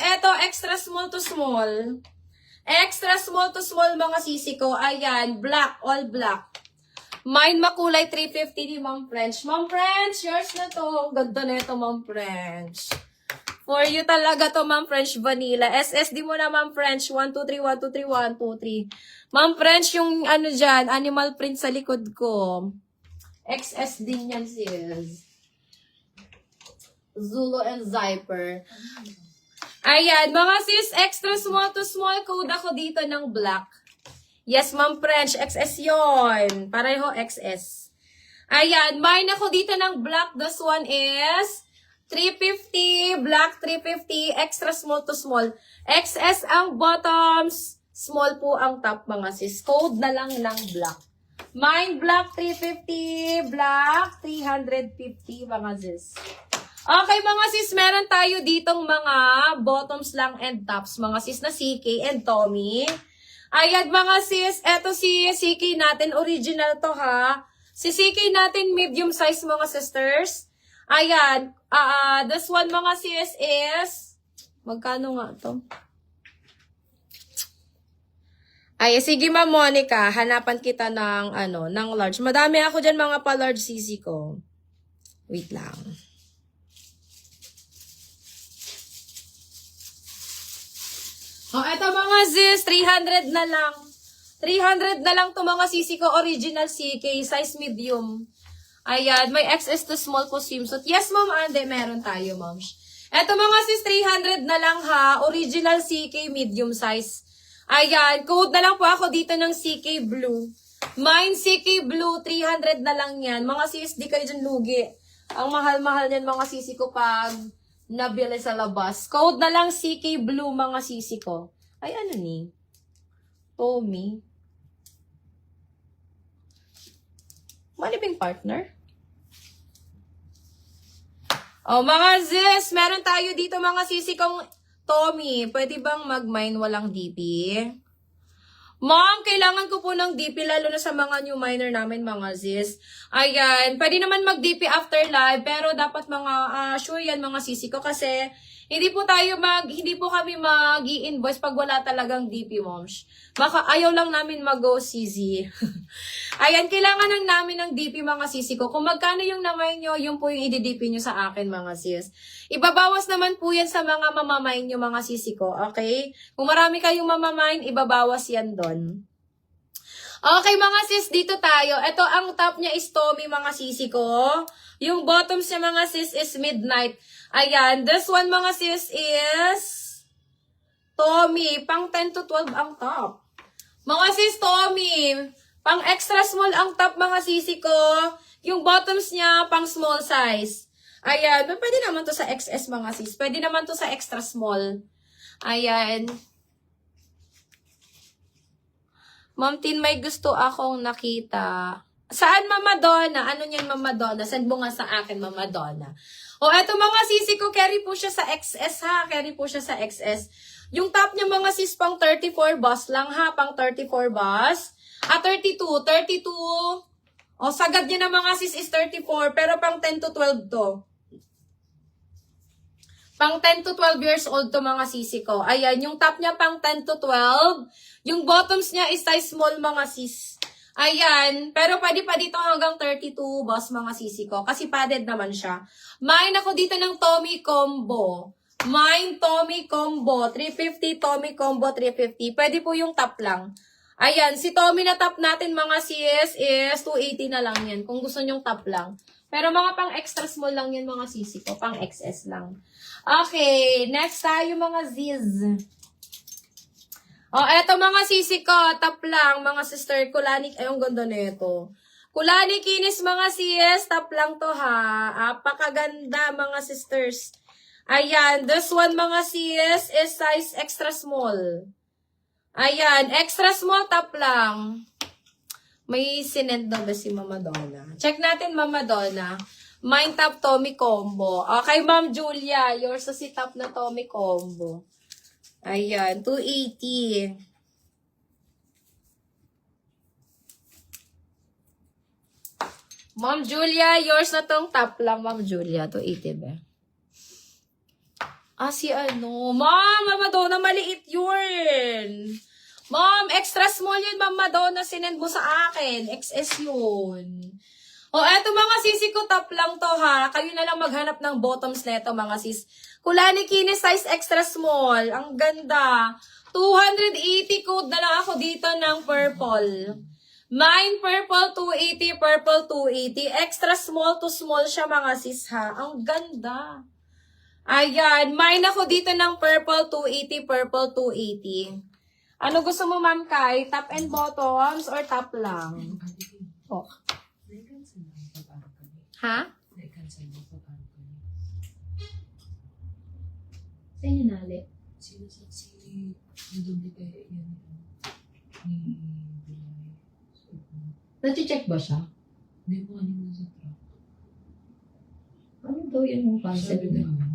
eto, extra small to small. Extra small to small mga sisi ko. Ayan, black, all black. Mine makulay 350 ni Ma'am French. Ma'am French, yours na to. Ganda na ito, Ma'am French. For you talaga to, Ma'am French Vanilla. SSD mo na, Ma'am French. 1, 2, 3, 1, 2, 3, 1, 2, 3. Ma'am French, yung ano dyan, animal print sa likod ko. XS din yan, sis. Zulu and Zyper. Ayan, mga sis, extra small to small code ako dito ng black. Yes, Ma'am French, XS yon. Pareho XS. Ayan, mine ako dito ng black. This one is 350, black 350, extra small to small. XS ang bottoms, small po ang top mga sis. Code na lang ng black. Mine black 350, black 350 mga sis. Okay mga sis, meron tayo ditong mga bottoms lang and tops mga sis na CK and Tommy. Ayan mga sis, eto si CK natin, original to ha. Si CK natin medium size mga sisters. Ayan, this one mga sis is, magkano nga to? Ay, sige Ma'am Monica, hanapan kita ng, ng large. Madami ako dyan mga pa-large CC ko. Wait lang. Eto mga sis, 300 na lang. 300 na lang to mga CC ko, original CK, size medium. Ayan, may XS to small po swimsuit. Yes, ma'am, ande, meron tayo, ma'am. Eto mga sis, 300 na lang ha. Original CK, medium size. Ayan, code na lang po ako dito ng CK Blue. Mine CK Blue, 300 na lang yan. Mga sis, di kayo dyan lugi. Ang mahal-mahal yan mga sisi ko pag nabili sa labas. Code na lang CK Blue mga sisi ko. Ay, ano ni? Tommy. Malibing partner. Oh, mga sis, meron tayo dito mga sisi kong Tommy. Pwede bang mag-mine walang DP? Ma'am, kailangan ko po ng DP lalo na sa mga new miner namin mga sis. Ayan, pwede naman mag-DP after live pero dapat mga sure yan mga sisi ko kasi hindi po kami mag-i-invoice pag wala talagang DP, moms. Ayaw lang namin mag-go CZ. Ayan, kailangan lang namin ng DP mga sisi ko. Kung magkano yung namay nyo, yun po yung i-DP nyo sa akin mga sis. Ibabawas naman po yan sa mga mamamain nyo mga sisi ko, okay? Kung marami kayong mamamain, ibabawas yan doon. Okay mga sis, dito tayo. Ito ang top niya is Tommy mga sisi ko. Yung bottoms niya mga sis is Midnight. Ayan, this one mga sis is Tommy. Pang 10 to 12 ang top. Mga sis, Tommy. Pang extra small ang top mga sisi ko. Yung bottoms niya, pang small size. Ayan, pwede naman to sa XS mga sis. Pwede naman to sa extra small. Ayan. Ma'am Tin, may gusto akong nakita. Saan, Mama Donna? Ano niyan, Mama Donna? Send mo nga sa akin, Mama Donna. O, eto mga sisi ko, carry po siya sa XS ha. Carry po siya sa XS. Yung top niya mga sis, pang 34 bus lang ha. Pang 34 bus. 32. O, sagad niya na mga sis is 34. Pero pang 10 to 12 to. Pang 10 to 12 years old to mga sisi ko. Ayan, yung top niya pang 10 to 12. Yung bottoms niya is size small mga sis. Ayan, pero pwede pa dito hanggang 32 boss mga sisi ko. Kasi padded naman siya. Mine ako dito ng Tommy Combo. Mine Tommy Combo. 350 Tommy Combo 350. Pwede po yung top lang. Ayan, si Tommy na top natin mga sis is 280 na lang yan. Kung gusto nyong top lang. Pero mga pang extra small lang yan mga sisi ko. Pang XS lang. Okay, next tayo mga ziz. Eto mga sisi ko, top lang, mga sister, Kulani, ay, ang ganda nito. Kulani Kinis mga sis, top lang to ha. Apakaganda mga sisters. Ayan, this one mga sis is size extra small. Ayan, extra small top lang. May sinend daw ba si Mama Donna? Check natin Mama Donna. Mine top Tommy Combo. Okay, Ma'am Julia, yours sa si top na Tommy Combo. Ayan, 280. Ma'am Julia, yours na tong top lang, Ma'am Julia. 280 ba? Si ano? Ma'am, Mama Donna, maliit yun. Ma'am, extra small yun, Ma'am Madonna. Sinend mo sa akin. XS yun. Eto mga sisi ko, top lang to ha. Kayo na lang maghanap ng bottoms neto mga sis. Kulani Kinis, size extra small. Ang ganda. 280 code na lang ako dito ng purple. Mine purple 280, purple 280. Extra small to small siya mga sis ha. Ang ganda. Ayan, mine ako dito ng purple 280, purple 280. Ano gusto mo, Ma'am Kai? Top and bottoms or top lang? Oh. Ha? Saan yung nali? Nachi-check ba siya? Hindi mo kanina sa truck. Ano daw yun yung concept Sabi na? na,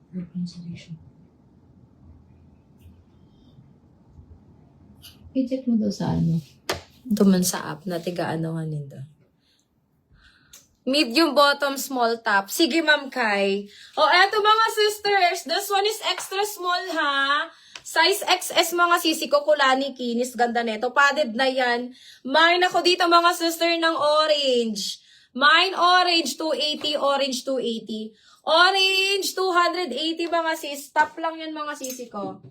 for cancellation. I-check mo daw sa ano? Duman sa app na tiga-ano nga nito. Medium bottom, small top. Sige, Ma'am Kai. Eto mga sisters. This one is extra small, ha? Size XS mga sisi ko, Kulani Kinis. Ganda neto. Padded na yan. Mine ako dito mga sister ng orange. Mine orange 280, orange 280. Orange 280 mga sis. Top lang yan mga sisi ko.